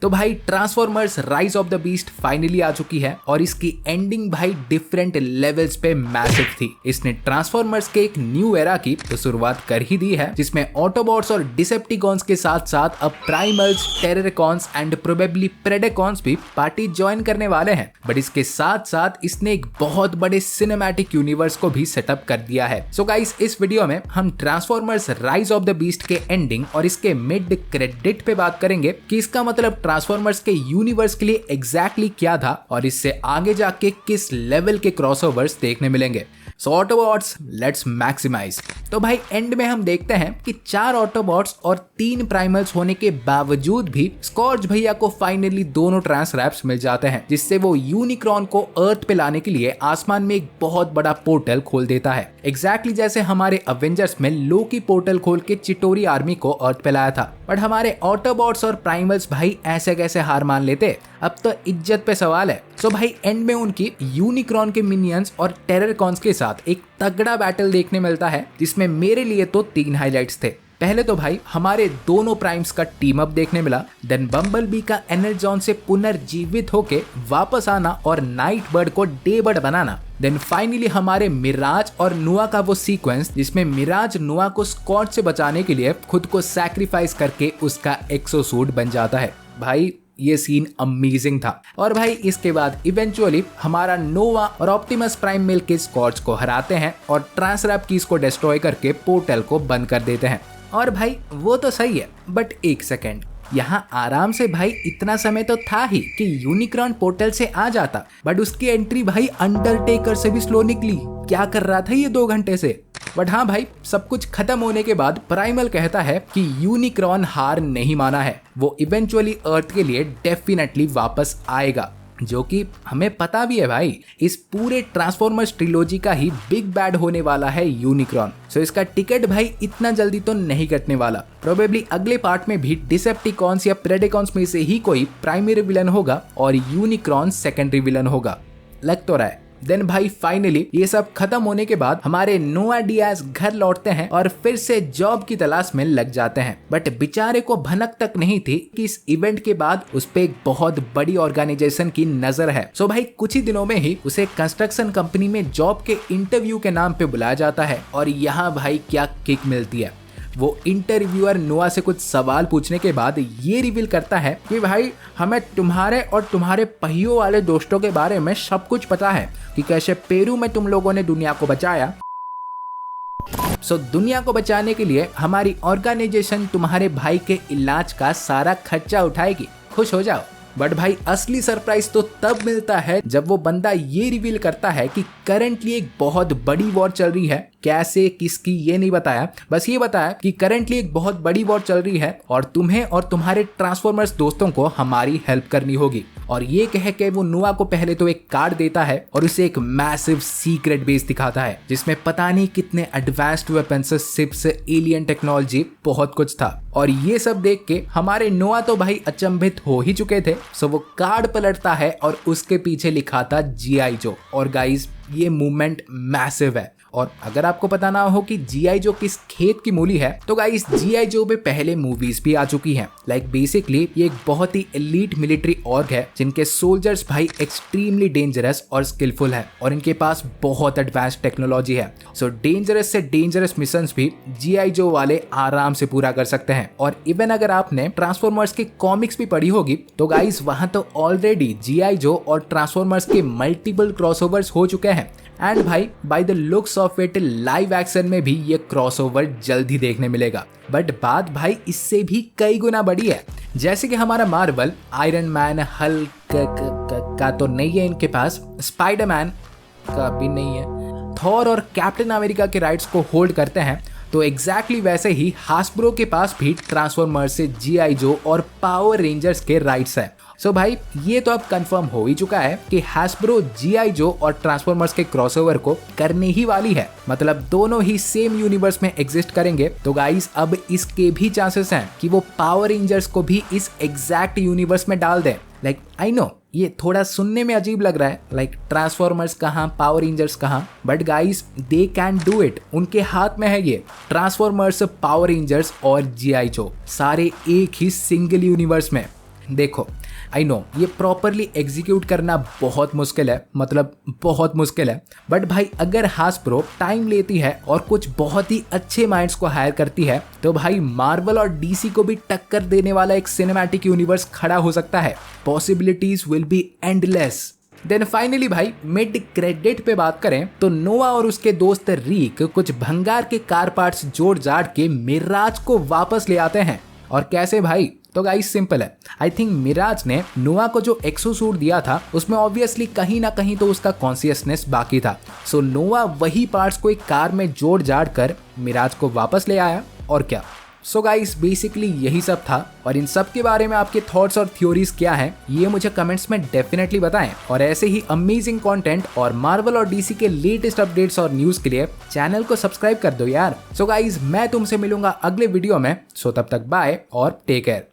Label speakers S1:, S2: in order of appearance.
S1: तो भाई Transformers Rise of the Beast finally आ चुकी है और इसकी एंडिंग भाई डिफरेंट लेवल्स पे मैसिव थी। इसने ट्रांसफॉर्मर्स के एक न्यू एरा की तो शुरुआत कर ही दी है, जिसमें ऑटोबॉट्स और डिसेप्टिकॉन्स के साथ साथ अब प्राइमल्स, टेररकॉन्स एंड प्रोबेबली प्रेडेकॉन्स भी पार्टी ज्वाइन करने वाले हैं। बट इसके साथ साथ इसने एक बहुत बड़े सिनेमैटिक यूनिवर्स को भी सेटअप कर दिया है। सो गाइस, इस वीडियो में हम transformers Rise of the beast के एंडिंग और इसके मिड क्रेडिट पे बात करेंगे कि इसका मतलब ट्रांसफॉर्मर्स के यूनिवर्स के लिए एग्जैक्टली क्या था और इससे आगे जाके किस लेवल के क्रॉसओवर्स देखने मिलेंगे। सो ऑटोबॉट्स, लेट्स मैक्सिमाइज। तो भाई एंड में हम देखते हैं कि 4 ऑटोबॉट्स और 3 प्राइमल्स होने के बावजूद भी स्कॉर्च भैया को फाइनली दोनों ट्रांसरैप्स मिल जाते हैं, जिससे वो यूनिक्रॉन को अर्थ पे लाने के लिए आसमान में एक बहुत बड़ा पोर्टल खोल देता है। एग्जैक्टली जैसे हमारे अवेंजर्स में लोकी पोर्टल खोल के चिटोरी आर्मी को अर्थ पे लाया था। बट हमारे ऑटोबॉट्स और प्राइमल्स भाई ऐसे कैसे हार मान लेते, अब तो इज्जत पे सवाल है। सो भाई एंड में उनकी यूनिक्रॉन के मिनियंस और टेररकॉन्स के साथ एक तगड़ा बैटल देखने मिलता है, जिसमें मेरे लिए तो 3 हाइलाइट्स थे। पहले तो भाई हमारे दोनों प्राइम्स का टीम अप देखने मिला, देन बम्बलबी का एनर्जॉन से पुनर्जीवित होके वापस आना और नाइट बर्ड को डे बर्ड बनाना, देन फाइनली हमारे मिराज और नुआ का वो सीक्वेंस जिसमें मिराज नुआ को स्कॉट से बचाने के लिए खुद को सैक्रिफाइस करके उसका एक्सोसूट बन जाता है। भाई ये सीन अमेजिंग था। और भाई इसके बाद इवेंचुअली हमारा नोवा और ऑप्टिमस प्राइम मिलके स्कॉर्च को हराते हैं और ट्रांसरैप कीज को डिस्ट्रॉय करके पोर्टल को बंद कर देते हैं। और भाई वो तो सही है, बट एक सेकेंड, यहाँ आराम से भाई इतना समय तो था ही कि यूनिक्रॉन पोर्टल से आ जाता, बट उसकी एंट्री भाई अंडरटेकर से भी स्लो निकली। क्या कर रहा था ये 2 घंटे से। बट हाँ भाई, सब कुछ खत्म होने के बाद प्राइमल कहता है कि यूनिक्रॉन हार नहीं माना है, वो इवेंचुअली अर्थ के लिए डेफिनेटली वापस आएगा, जो कि हमें पता भी है भाई इस पूरे ट्रांसफॉर्मर्स ट्रिलोजी का ही बिग बैड होने वाला है यूनिक्रॉन। सो इसका टिकट भाई इतना जल्दी तो नहीं कटने वाला। प्रोबेबली अगले पार्ट में भी डिसेप्टिकॉन्स या प्रेडेकॉन्स में से ही कोई प्राइमरी विलन होगा और यूनिक्रॉन सेकेंडरी विलन होगा, लग तो रहा है। देन भाई फाइनली ये सब खत्म होने के बाद हमारे नोआ डियाज घर लौटते हैं और फिर से जॉब की तलाश में लग जाते हैं। बट बेचारे को भनक तक नहीं थी कि इस इवेंट के बाद उस पे एक बहुत बड़ी ऑर्गेनाइजेशन की नजर है। सो भाई कुछ ही दिनों में ही उसे कंस्ट्रक्शन कंपनी में जॉब के इंटरव्यू के नाम पे बुलाया जाता है। और यहाँ भाई क्या किक मिलती है, वो इंटरव्यूअर नोआ से कुछ सवाल पूछने के बाद ये रिवील करता है कि भाई हमें तुम्हारे और तुम्हारे पहियों वाले दोस्तों के बारे में सब कुछ पता है कि कैसे पेरू में तुम लोगों ने दुनिया को बचाया। सो दुनिया को बचाने के लिए हमारी ऑर्गेनाइजेशन तुम्हारे भाई के इलाज का सारा खर्चा उठाएगी, खुश हो जाओ। बट भाई असली सरप्राइज तो तब मिलता है जब वो बंदा ये रिवील करता है कि करंटली एक बहुत बड़ी वॉर चल रही है। कैसे, किसकी, ये नहीं बताया, बस ये बताया कि करंटली एक बहुत बड़ी वॉर चल रही है और तुम्हें और तुम्हारे ट्रांसफॉर्मर्स दोस्तों को हमारी हेल्प करनी होगी। और ये कह के वो नुआ को पहले तो एक कार्ड देता है और उसे एक मैसिव सीक्रेट बेस दिखाता है, जिसमें पता नहीं कितने advanced weapons, ships, alien technology, बहुत कुछ था। और ये सब देख के हमारे नोआ तो भाई अचंभित हो ही चुके थे। सो वो कार्ड पलटता है और उसके पीछे लिखा था जीआई जो। और गाइस ये मूवमेंट मैसिव है। और अगर आपको पता ना हो कि जीआई जो किस खेत की मूली है, तो गाइस जीआई जो पे पहले मूवीज भी आ चुकी हैं। लाइक बेसिकली ये एक बहुत ही एलीट मिलिट्री ऑर्ग है जिनके सोल्जर्स भाई एक्सट्रीमली डेंजरस और स्किलफुल है और इनके पास बहुत एडवांस टेक्नोलॉजी है। सो डेंजरस से डेंजरस मिशंस भी जीआई जो वाले आराम से पूरा कर सकते हैं। और इवन अगर आपने ट्रांसफॉर्मर्स की कॉमिक्स भी पढ़ी होगी तो गाइस वहां तो ऑलरेडी जीआई जो और ट्रांसफॉर्मर्स के मल्टीपल क्रॉसओवर्स हो चुके हैं। एंड भाई by the looks of it live action में भी ये क्रॉसओवर जल्द ही देखने मिलेगा। बट बात भाई इससे भी कई गुना बड़ी है। जैसे कि हमारा मार्वल आयरन मैन, हल्क का तो नहीं है इनके पास, स्पाइडरमैन का भी नहीं है, थॉर और कैप्टन अमेरिका के राइट्स को होल्ड करते हैं, तो एग्जैक्टली वैसे ही हास्ब्रो के पास भी ट्रांसफॉर्मर्स से जीआई जो और पावर रेंजर्स के राइट्स है। सो भाई ये तो अब कंफर्म हो ही चुका है कि हैस्ब्रो जीआई जो और ट्रांसफॉर्मर्स के क्रॉसओवर को करने ही वाली है, मतलब दोनों ही सेम यूनिवर्स में एग्जिस्ट करेंगे। तो गाइस अब इसके भी चांसेस हैं कि वो पावर रेंजर्स को भी इस एग्जैक्ट यूनिवर्स में डाल दें। लाइक आई नो ये थोड़ा सुनने में अजीब लग रहा है, लाइक ट्रांसफॉर्मर्स कहाँ, पावर रेंजर्स कहाँ, but guys they can do it. उनके हाथ में है ये। ट्रांसफॉर्मर्स, पावर रेंजर्स और जीआई जो सारे एक ही सिंगल यूनिवर्स में। देखो आई नो ये प्रॉपरली एग्जीक्यूट करना बहुत मुश्किल है, मतलब बहुत मुश्किल है, बट भाई अगर हासप्रो टाइम लेती है और कुछ बहुत ही अच्छे माइंड्स को हायर करती है तो भाई मार्वल और डीसी को भी टक्कर देने वाला एक सिनेमैटिक यूनिवर्स खड़ा हो सकता है। Possibilities will be endless. Then finally भाई मिड क्रेडिट पे बात करें तो नोआ और उसके दोस्त रीक कुछ भंगार के कार पार्ट्स जोड़ जाड़ के मिराज को वापस ले आते हैं। और कैसे भाई? तो गाइस सिंपल है। आई थिंक मिराज ने नोआ को जो एक्सोसूट दिया था उसमें ऑब्वियसली कहीं ना कहीं तो उसका कॉन्शियसनेस बाकी था। सो नोआ वही पार्ट्स को एक कार में जोड़ जाड़ कर मिराज को वापस ले आया। और क्या? सो गाइस बेसिकली यही सब था। और इन सब के बारे में आपके थॉट्स और थ्योरीज क्या हैं ये मुझे कमेंट्स में डेफिनेटली बताएं। और ऐसे ही अमेजिंग कंटेंट और मार्वल और डीसी के लेटेस्ट अपडेट्स और न्यूज के लिए चैनल को सब्सक्राइब कर दो यार। सो गाइस मैं तुमसे मिलूंगा अगले वीडियो में। सो तब तक बाय और टेक केयर।